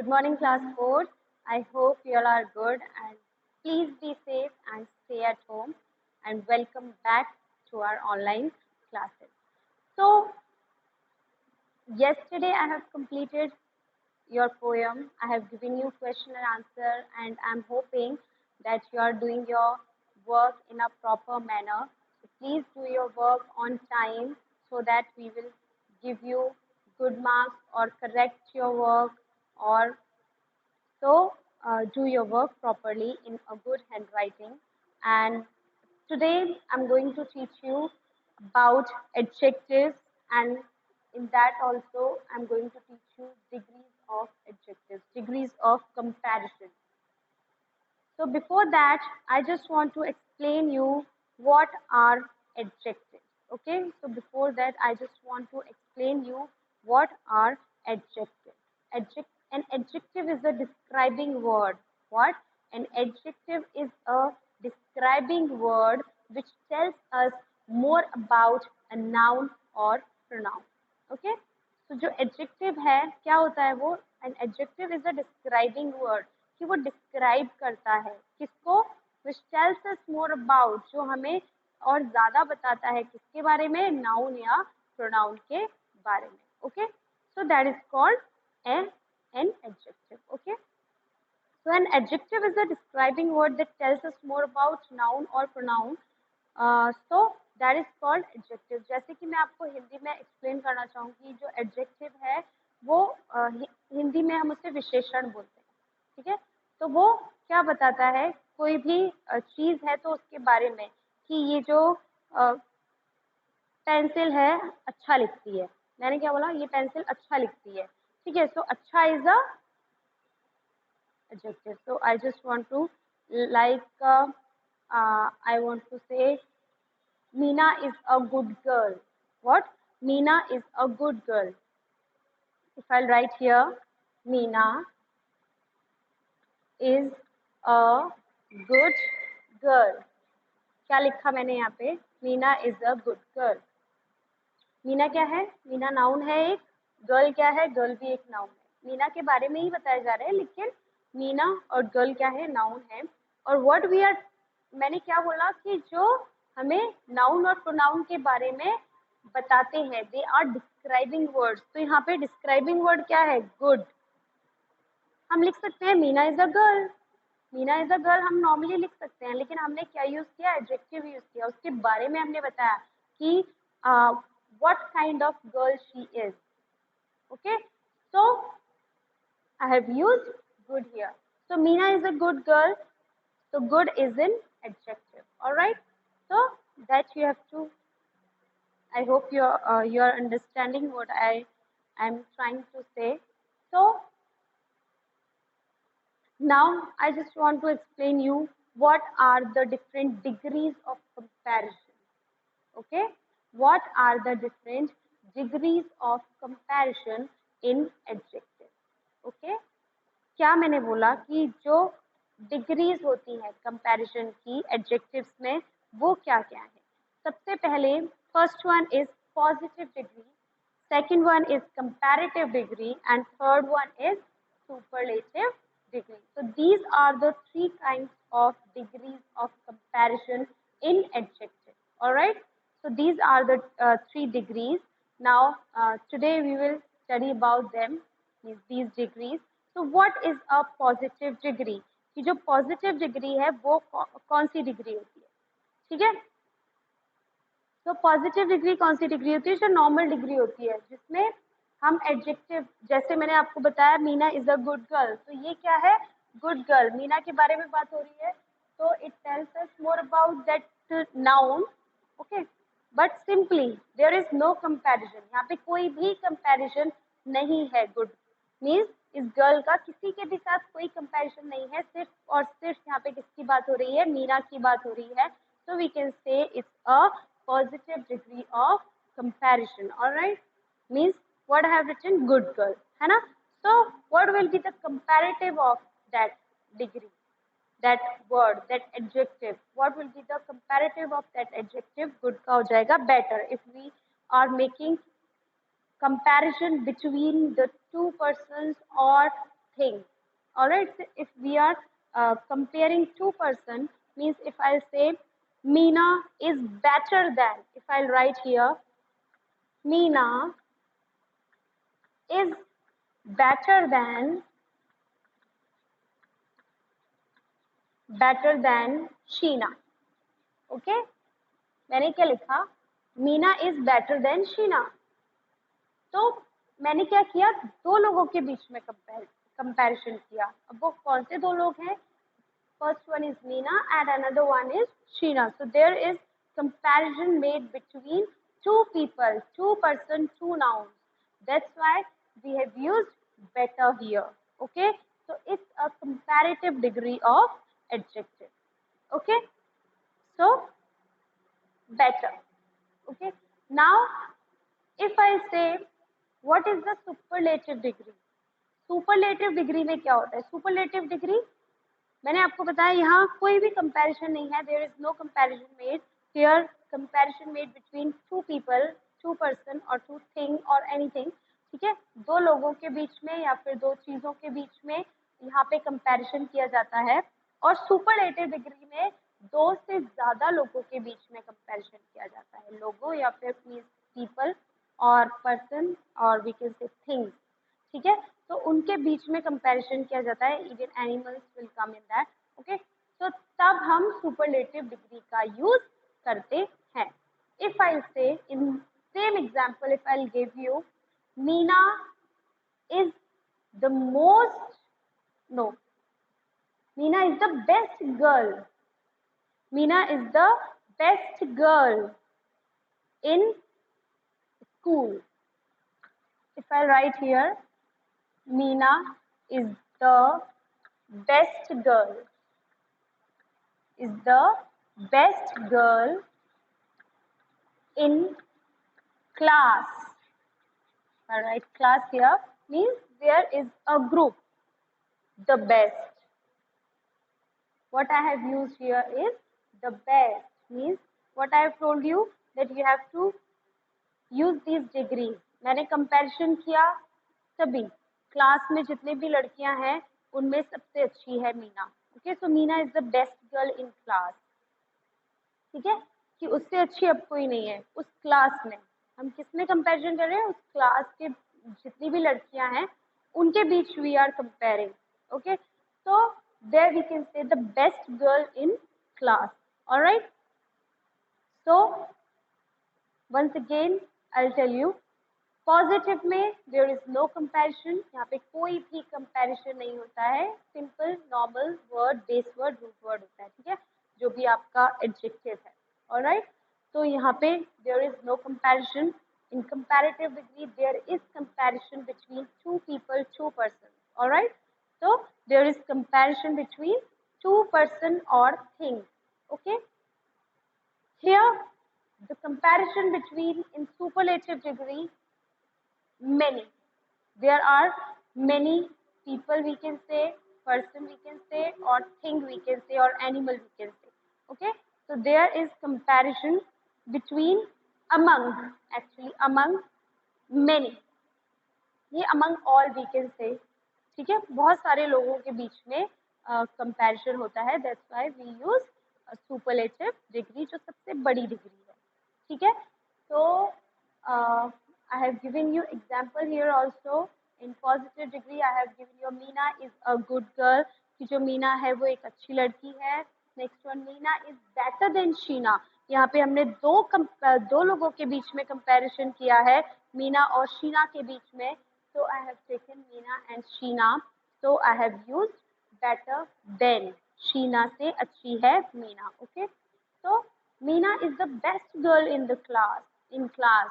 Good morning, class 4. I hope you all are good and please be safe and stay at home and welcome back to our online classes. So, yesterday I have completed your poem. I have given you question and answer and I'm hoping that you are doing your work in a proper manner. So please do your work on time so that we will give you good marks or correct your work or so do your work properly in a good handwriting. And today I'm going to teach you about adjectives, and in that also I'm going to teach you degrees of adjectives, degrees of comparison. So before that, I just want to explain you what are adjectives. Okay, so before that, I just want to explain you what are adjectives. An adjective is a describing word. What? An adjective is a describing word which tells us more about a noun or pronoun. Okay, तो जो adjective है क्या होता है वो an adjective is a describing word कि वो describe करता है किसको which tells us more about जो हमें और ज्यादा बताता है किसके बारे में नाउन या प्रोनाउन के बारे में okay so that is called an adjective okay so an adjective is a describing word that tells us more about noun or pronoun so that is called adjective जैसे कि मैं आपको हिंदी में एक्सप्लेन करना चाहूँगी जो एडजेक्टिव है वो हिंदी में हम उसे विशेषण बोलते हैं ठीक है तो वो क्या बताता है कोई भी चीज़ है तो उसके बारे में कि ये जो पेंसिल है अच्छा लिखती है मैंने क्या बोला ये पेंसिल अच्छा लिखती है ठीक है सो अच्छा is a adjective so I just want to like I want to say Meena is a good girl. What? Meena is a good girl. If I'll write here, Meena is a good girl. क्या लिखा मैंने यहाँ पे Meena is a good girl Meena क्या है Meena noun है एक girl क्या है गर्ल भी एक नाउन है मीना के बारे में ही बताया जा रहा है लेकिन मीना और गर्ल क्या है नाउन है और व्हाट वी आर मैंने क्या बोला कि जो हमें नाउन और प्रोनाउन के बारे में बताते हैं दे आर डिस्क्राइबिंग वर्ड्स तो यहाँ पे डिस्क्राइबिंग वर्ड क्या है गुड हम लिख सकते हैं Meena is a girl Meena is a girl हम नॉर्मली लिख सकते हैं लेकिन हमने क्या यूज किया एडजेक्टिव यूज किया उसके बारे में हमने बताया कि what kind of girl she is okay so I have used good here so Meena is a good girl so good is an adjective all right so that you have to I hope you're understanding what I'm trying to say so now I just want to explain you what are the different degrees of comparison okay what are the different degrees of comparison in adjective okay क्या मैंने बोला कि जो degrees होती हैं comparison की adjectives में वो क्या क्या है सबसे पहले first one is positive degree second one is comparative degree and third one is superlative degree so these are the three kinds of degrees of comparison in adjective all right so these are the three degrees now today we will study about them these degrees so what is a positive degree कि जो positive degree है वो कौन सी degree होती है ठीक है तो पॉजिटिव डिग्री कौन सी डिग्री होती है जो नॉर्मल डिग्री होती है जिसमें हम एडजेक्टिव जैसे मैंने आपको बताया Meena is a good girl तो ये क्या है गुड गर्ल मीना के बारे में बात हो रही है तो it tells us more about that noun okay but simply there is no comparison यहाँ पे कोई भी कंपैरिजन नहीं है गुड मीन्स इस गर्ल का किसी के भी साथ कोई कंपैरिजन नहीं है सिर्फ और सिर्फ यहाँ पे किसकी बात हो रही है मीना की बात हो रही है so we can say it's a positive degree of comparison all right means what I have written good girl है ना so what will be the comparative of that degree that word that adjective what will be the comparative of that adjective good का हो जाएगा better if we are making comparison between the two persons or thing. All right. So if we are comparing two person, means if I say Meena is better than, if I'll write here, Meena is better than Sheena. Okay. मैंने क्या लिखा? Meena is better than Sheena. तो मैंने क्या किया? दो लोगों के बीच में कंपैरिजन किया. अब वो कौन से दो लोग हैं? First one is Meena and another one is Sheena. So there is comparison made between two people, two person, two nouns. That's why we have used better here. Okay. So it's a comparative degree of adjective. Okay. So better. Okay. Now if I say what is the superlative degree? Superlative degree में क्या होता है? Superlative degree मैंने आपको बताया यहाँ कोई भी कंपैरिजन नहीं है. There is no comparison made here. Comparison made between two people, two person और टू थिंग और एनीथिंग. ठीक है. दो लोगों के बीच में या फिर दो चीजों के बीच में यहाँ पे कंपैरिजन किया जाता है. और सुपरलेटिव डिग्री में दो से ज्यादा लोगों के बीच में कंपैरिजन किया जाता है. लोगों या फिर पीपल और पर्सन और वी कैन से थिंग्स. ठीक है. तो उनके बीच में कंपैरिजन किया जाता है. Even animals will come in that. Okay. तो तब हम सुपरलेटिव डिग्री का यूज करते हैं. If I say in same example, if I give you Meena is the most, no, Meena is the best girl. Meena is the best girl in school. If I write here, Meena is the best girl. Is the best girl in class. I write class here means there is a group. The best. What I have used here is the best means what I have told you that you have to use these degrees. मैंने comparison किया. सभी class में जितने भी लड़कियां हैं उनमें सबसे अच्छी है Meena. Okay. So Meena is the best girl in class. ठीक है. कि उससे अच्छी अब कोई नहीं है उस क्लास में. हम किसमें कंपैरिजन कर रहे हैं? उस क्लास के जितनी भी लड़कियां हैं उनके बीच we are comparing. Okay. so there we can say the best girl in class. All right. So once again I'll tell you, positive में देयर इज नो कंपैरिजन. यहाँ पे कोई भी कंपैरिजन नहीं होता है. Simple normal word, base word, root word होता है. ठीक है. जो भी आपका एडजेक्टिव है. ऑलराइट. तो यहाँ पे there is no comparison. In comparative degree there is comparison between two people, two person. Alright. so there is comparison between two person or thing. Okay. Here the comparison between in superlative degree, many, there are many people we can say, person we can say, or thing we can say, or animal we can say. Okay. so there is comparison between, among, actually among many. ये among all we can say. ठीक है. बहुत सारे लोगों के बीच में comparison होता है. That's why we use superlative degree, जो सबसे बड़ी डिग्री है. ठीक है. तो I have given you example here also. In positive degree I have given you Meena is a good girl, कि जो मीना है वो एक अच्छी लड़की है. Next one, Meena is better than Sheena. यहाँ पे हमने दो लोगों के बीच में कंपैरिजन किया है, मीना और शीना के बीच में. So I have taken Meena and Sheena. So I have used better than. Sheena से अच्छी है Meena. Okay. So Meena is the best girl in the class. In class.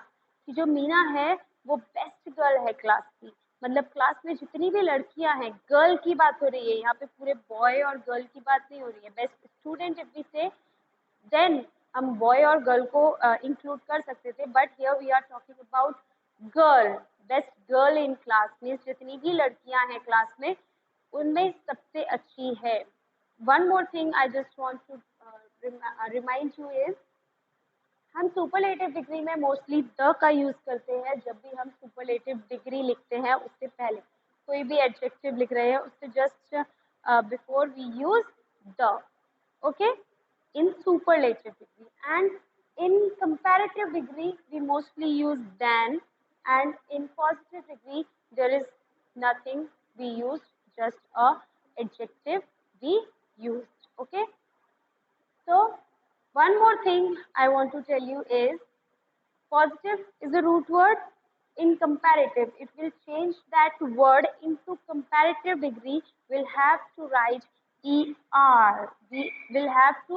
कि जो मीना है वो बेस्ट गर्ल है क्लास की. मतलब क्लास में जितनी भी लड़कियां हैं, गर्ल की बात हो रही है यहाँ पे, पूरे बॉय और गर्ल की बात नहीं हो रही है. Best student if we say then हम बॉय और गर्ल को इंक्लूड कर सकते थे. But here we are talking about girl. Best girl in class means जितनी भी लड़कियां हैं क्लास में उनमें सबसे अच्छी है. One more thing I just want to remind you is, हम सुपरलेटिव डिग्री में मोस्टली द का यूज करते हैं जब भी हम सुपरलेटिव डिग्री लिखते हैं उससे पहले. कोई भी एडजेक्टिव लिख रहे हैं उससे just before we use the, okay, in superlative degree, and in comparative degree we mostly use than, and in positive degree there is nothing we use, just a adjective we used. Okay, so one more thing I want to tell you is positive is a root word. In comparative, it will change that word into comparative degree. We'll have to write er. We will have to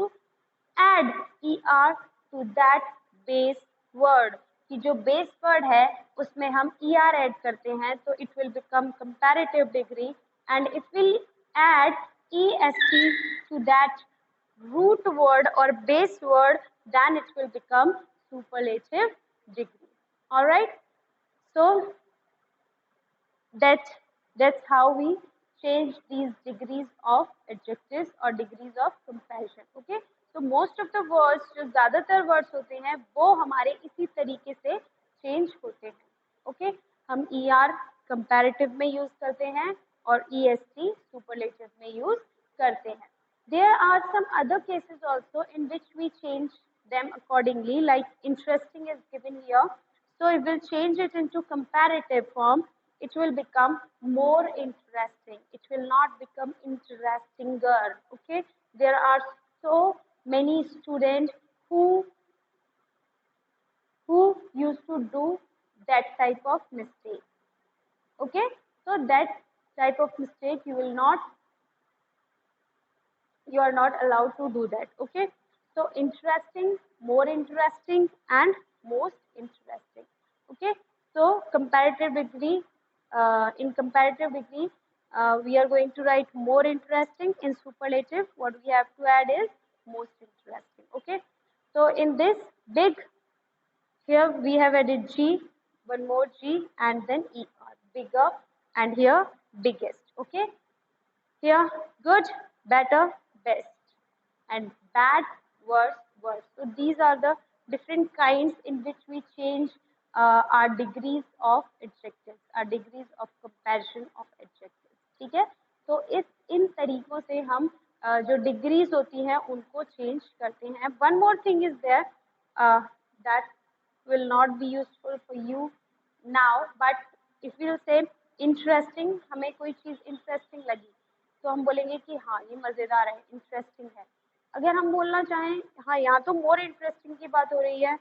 add er to that base word. कि जो base word है उसमें हम er add करते हैं तो it will become comparative degree, and if we add est to that root word or base word, then it will become superlative degree. All right, so that's how we change these degrees of adjectives or degrees of comparison. Okay, so most of the words, जो ज़्यादातर words होते हैं वो हमारे इसी तरीके से change होते हैं. Okay, हम er comparative में use करते हैं और est superlative में use करते हैं. There are some other cases also in which we change them accordingly, like interesting is given here. So it will change it into comparative form. It will become more interesting. It will not become interestinger. Okay, there are so many students who used to do that type of mistake. Okay, so that type of mistake you are not allowed to do that. Okay, so interesting, more interesting, and most interesting. Okay, so comparative degree, in comparative degree we are going to write more interesting. In superlative what we have to add is most interesting. Okay, so in this big, here we have added G, one more G, and then ER, bigger, and here biggest. Okay, here good, better, best, and bad, worse, worse. So these are the different kinds in which we change our degrees of adjectives, our degrees of comparison of adjectives. ठीक है, तो इन तरीकों से हम जो degrees होती हैं उनको चेंज करते हैं. One more thing is there that will not be useful for you now, but if we'll say interesting, हमें कोई चीज़ interesting लगी तो हम बोलेंगे कि हाँ ये मज़ेदार है, इंटरेस्टिंग है. अगर हम बोलना चाहें हाँ यहाँ तो मोर इंटरेस्टिंग की बात हो रही है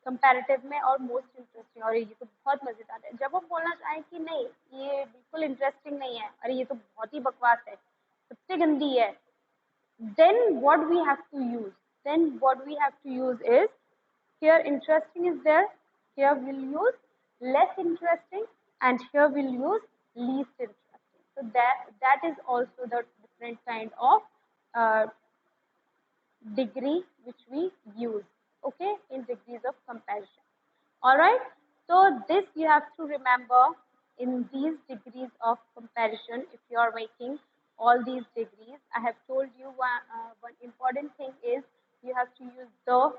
कंपैरेटिव में और मोस्ट इंटरेस्टिंग, और ये तो बहुत मज़ेदार है. जब हम बोलना चाहें कि नहीं ये बिल्कुल इंटरेस्टिंग नहीं है, अरे ये तो बहुत ही बकवास है, सबसे गंदी है, then what we have to use is, here interesting is there, here we'll use less interesting, and here we'll use least interesting. So that is also the different kind of degree which we use, okay, in degrees of comparison. All right, so this you have to remember in these degrees of comparison. If you are making all these degrees, I have told you one important thing is you have to use the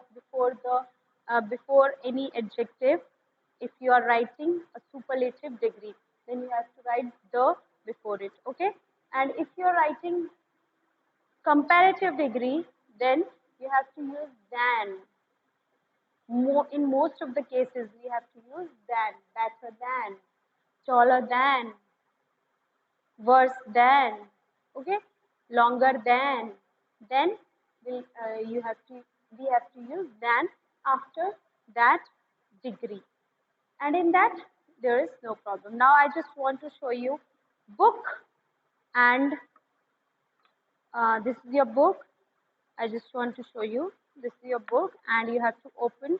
before any adjective. If you are writing a superlative degree, then you have to write the before it. Okay, and if you are writing comparative degree, then you have to use than. In most of the cases, we have to use than, better than, taller than, worse than, okay, longer than. Then we have to use than after that degree, and in that there is no problem. Now I just want to show you book, and this is your book. I just want to show you, this is your book, and you have to open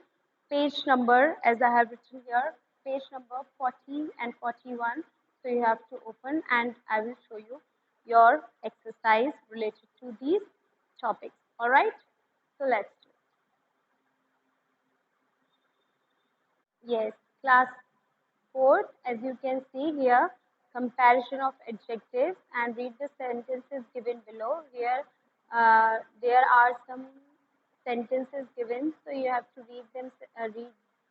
page number, as I have written here, page number 40 and 41. So you have to open, and I will show you your exercise related to these topics. All right, so let's do it. Yes, class 4, as you can see here, comparison of adjectives, and read the sentences given below. Here there are some sentences given, so you have to read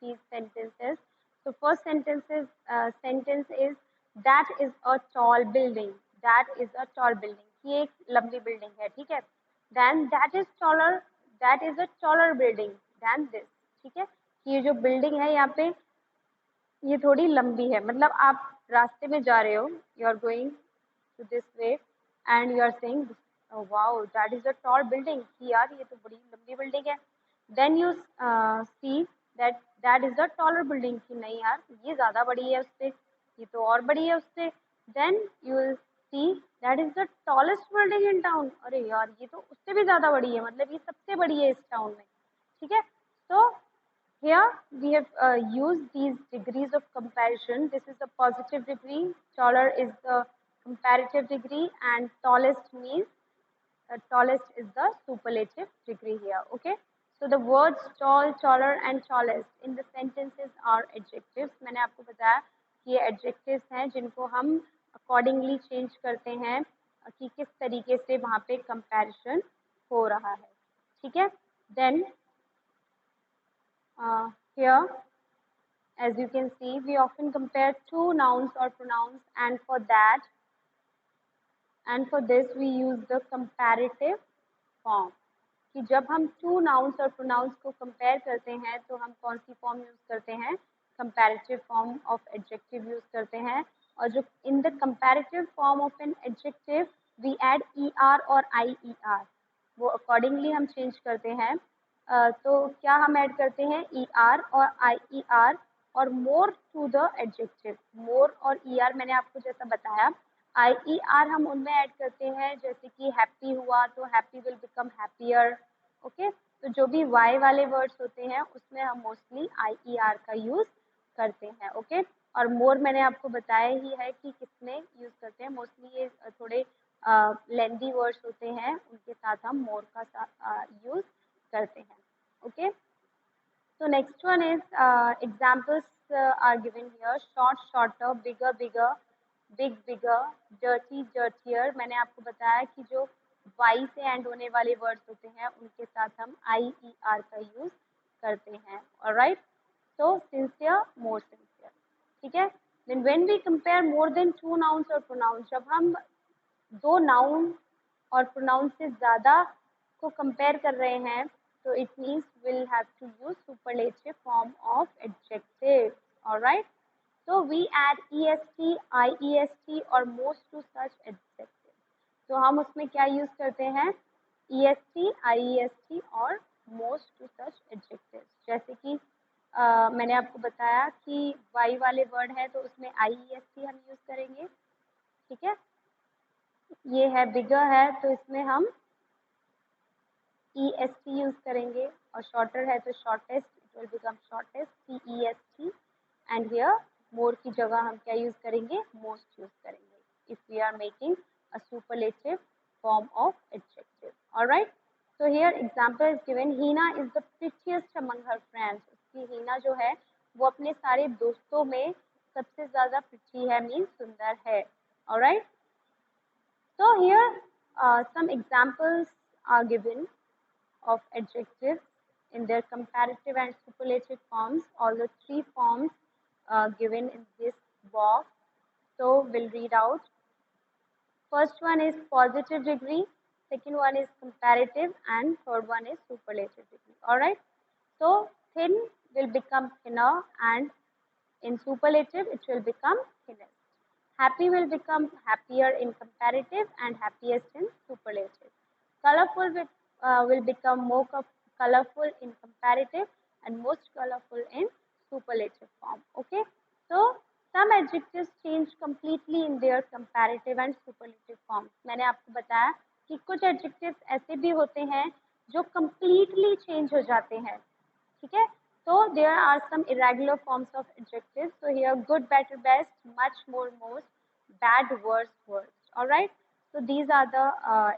these sentences. So first sentence is That is a tall building. That is a tall building. ये एक लंबी building है, ठीक है. Then that is taller. That is a taller building than this. ठीक है. ये जो बिल्डिंग है यहाँ पे ये थोड़ी लंबी है. मतलब आप रास्ते में जा रहे हो, you are going to this way and you are saying wow that is a tall building, कि यार ये तो बड़ी लंबी बिल्डिंग है. Then you see that that is a taller building, कि नहीं यार ये ज़्यादा बड़ी है उससे, ये तो और बड़ी है उससे. Then you will see that is the tallest building in town. अरे यार ये तो उससे भी ज़्यादा बड़ी है, मतलब ये सबसे बड़ी है इस टाउन में. ठीक है. तो here we have used these degrees of comparison. This is the positive degree, taller is the comparative degree, and tallest means tallest is the superlative degree here. Okay. So the words tall, taller and tallest in the sentences are adjectives. मैंने आपको बताया कि ये adjectives हैं जिनको हम accordingly change करते हैं कि किस तरीके से वहाँ पे comparison हो रहा है. ठीक है. Then here, as you can see, we often compare two nouns or pronouns, and for this we use the comparative form. कि जब हम two nouns और pronouns को compare करते हैं तो हम कौन सी form use करते हैं? Comparative form of adjective use करते हैं. और जो in the comparative form of an adjective we add er और ier, वो accordingly हम change करते हैं. तो क्या हम ऐड करते हैं? er और ier और more to the adjective. more और er मैंने आपको जैसा बताया, ier हम उनमें ऐड करते हैं जैसे कि हैप्पी हुआ तो happy will become happier. Okay. तो जो भी y वाले वर्ड्स होते हैं उसमें हम मोस्टली ier का यूज करते हैं. ओके. और मोर मैंने आपको बताया ही है कि किसमें यूज करते हैं. मोस्टली ये थोड़े लेंदी वर्ड्स होते हैं, उनके साथ हम मोर का यूज करते हैं. Okay. So next one is examples are given here. Short, shorter, bigger, bigger, big, bigger, dirty, dirtier. मैंने आपको बताया कि जो y से एंड होने वाले वर्ड्स होते हैं उनके साथ हम ier का यूज करते हैं. Alright. So sincere, more sincere. ठीक है. Then when we compare more than two nouns or pronouns, जब हम दो नाउन और प्रोनाउन से ज़्यादा को कंपेयर कर रहे हैं तो it means we'll have to use superlative form of adjective. Alright. So we add est, iest or most to such adjectives. तो हम उसमें क्या यूज करते हैं? est, iest और most to such adjectives. जैसे कि मैंने आपको बताया कि y वाले वर्ड है तो उसमें iest हम यूज करेंगे. ठीक है. ये है बिगर है तो इसमें हम est यूज करेंगे. और शॉर्टर है तो shortest, it will become shortest, cest. And here more की जगह हम क्या यूज करेंगे? मोस्ट यूज करेंगे if we are making a superlative form of adjective. Alright. So here example is given. Heena is the prettiest among her friends. उसकी हीना जो है वो अपने सारे दोस्तों में सबसे ज्यादा प्रिटी है, मीन्स सुंदर है. Alright. So here some examples are given of adjectives in their comparative and superlative forms. All the three forms given in this box. So we'll read out. First one is positive degree, second one is comparative, and third one is superlative degree. Alright. So thin will become thinner, and in superlative it will become thinnest. Happy will become happier in comparative and happiest in superlative. Colorful will become more colorful in comparative and most colorful in superlative form. Okay. So some adjectives change completely in their comparative and superlative form. मैंने आपको बताया कि कुछ adjectives ऐसे भी होते हैं जो completely change हो जाते हैं. ठीक है. So there are some irregular forms of adjectives. So here good, better, best, much, more, most, bad, worse, worst. Alright. So these are the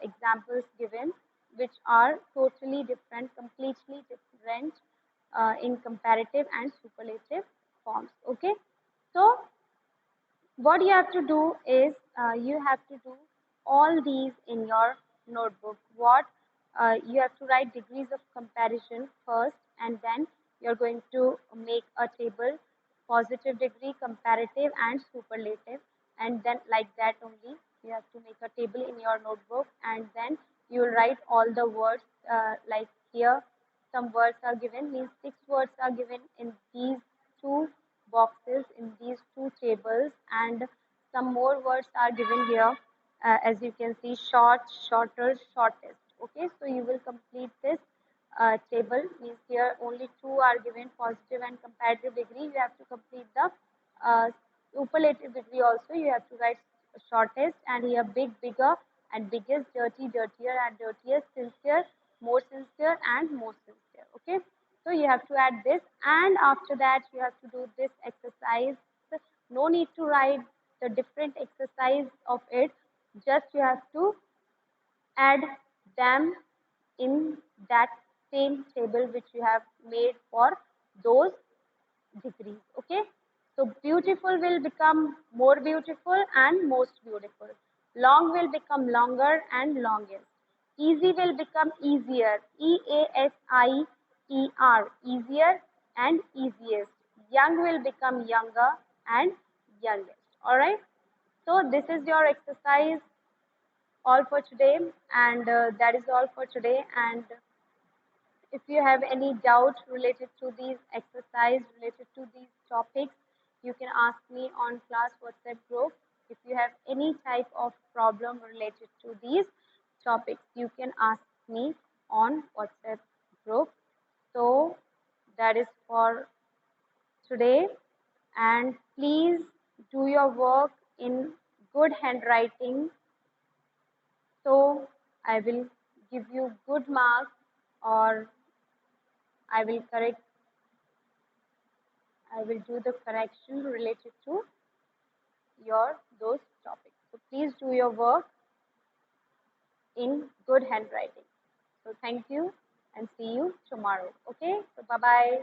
examples given which are totally different, completely different in comparative and superlative forms. Okay. So what you have to do is you have to do all these in your notebook. What you have to write degrees of comparison first, and then you're going to make a table: positive degree, comparative and superlative. and then like that only you have to make a table in your notebook, and then you will write all the words. Like here some words are given, means 6 words are given in these two boxes, in these two tables, and some more words are given here. As you can see, short, shorter, shortest. Okay, so you will complete this table, means here only two are given, positive and comparative degree. You have to complete the superlative degree also. You have to write shortest, and here big, bigger, and biggest, dirty, dirtier, and dirtiest, sincere, more sincere, and more sincere. Okay, so you have to add this, and after that you have to do this exercise. No need to write the different exercise of it, just you have to add them in that same table which you have made for those degrees. Okay, so beautiful will become more beautiful and most beautiful. Long will become longer and longest. Easy will become easier, EASIER, easier and easiest. Young will become younger and youngest. All right, so this is your exercise all for today, and that is all for today. And if you have any doubt related to these exercise, related to these topics, you can ask me on class WhatsApp group. If you have any type of problem related to these topics, you can ask me on WhatsApp group. So that is for today, and please do your work in good handwriting, so I will give you good marks, or I will correct, I will do the correction related to your those topics. So please do your work in good handwriting. So thank you and see you tomorrow. Okay, so bye bye.